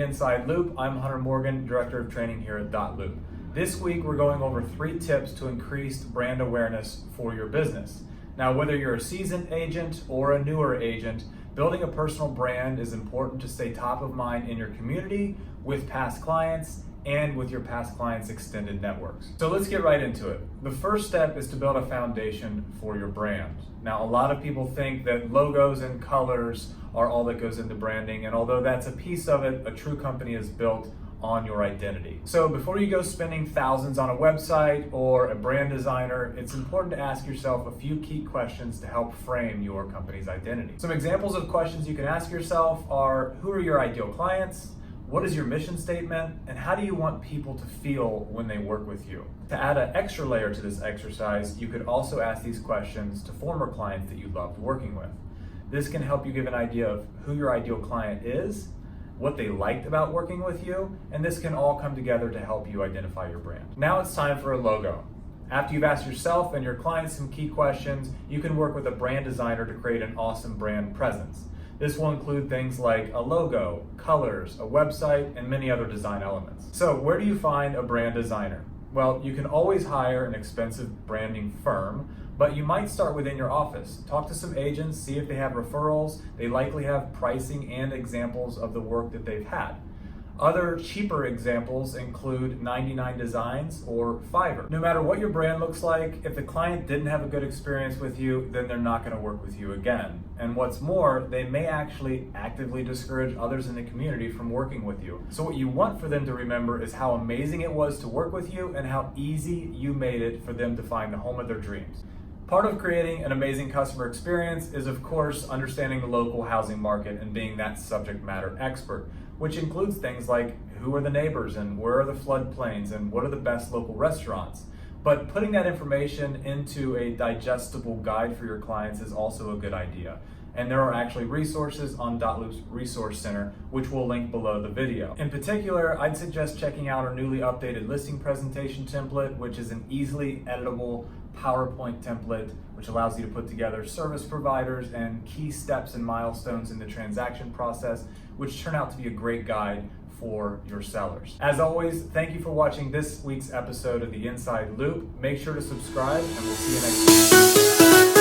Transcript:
Inside Loop. I'm Hunter Morgan, Director of Training here at dotloop. This week we're going over 3 tips to increase brand awareness for your business. Now, whether you're a seasoned agent or a newer agent, building a personal brand is important to stay top of mind in your community, with past clients, and with your past clients' extended networks. So let's get right into it. The first step is to build a foundation for your brand. Now, a lot of people think that logos and colors are all that goes into branding, and although that's a piece of it, a true company is built on your identity. So before you go spending thousands on a website or a brand designer, it's important to ask yourself a few key questions to help frame your company's identity. Some examples of questions you can ask yourself are: who are your ideal clients? What is your mission statement? And how do you want people to feel when they work with you? To add an extra layer to this exercise, you could also ask these questions to former clients that you loved working with. This can help you give an idea of who your ideal client is, what they liked about working with you, and this can all come together to help you identify your brand. Now it's time for a logo. After you've asked yourself and your clients some key questions, you can work with a brand designer to create an awesome brand presence. This will include things like a logo, colors, a website, and many other design elements. So where do you find a brand designer? Well, you can always hire an expensive branding firm, but you might start within your office. Talk to some agents, see if they have referrals. They likely have pricing and examples of the work that they've had. Other cheaper examples include 99 Designs or Fiverr. No matter what your brand looks like, if the client didn't have a good experience with you, then they're not going to work with you again. And what's more, they may actually actively discourage others in the community from working with you. So what you want for them to remember is how amazing it was to work with you and how easy you made it for them to find the home of their dreams. Part of creating an amazing customer experience is, of course, understanding the local housing market and being that subject matter expert, which includes things like who are the neighbors and where are the floodplains and what are the best local restaurants. But putting that information into a digestible guide for your clients is also a good idea. And there are actually resources on dotloop's Resource Center, which we'll link below the video. In particular, I'd suggest checking out our newly updated listing presentation template, which is an easily editable PowerPoint template, which allows you to put together service providers and key steps and milestones in the transaction process, which turn out to be a great guide for your sellers. As always, thank you for watching this week's episode of the Inside Loop. Make sure to subscribe, and we'll see you next week.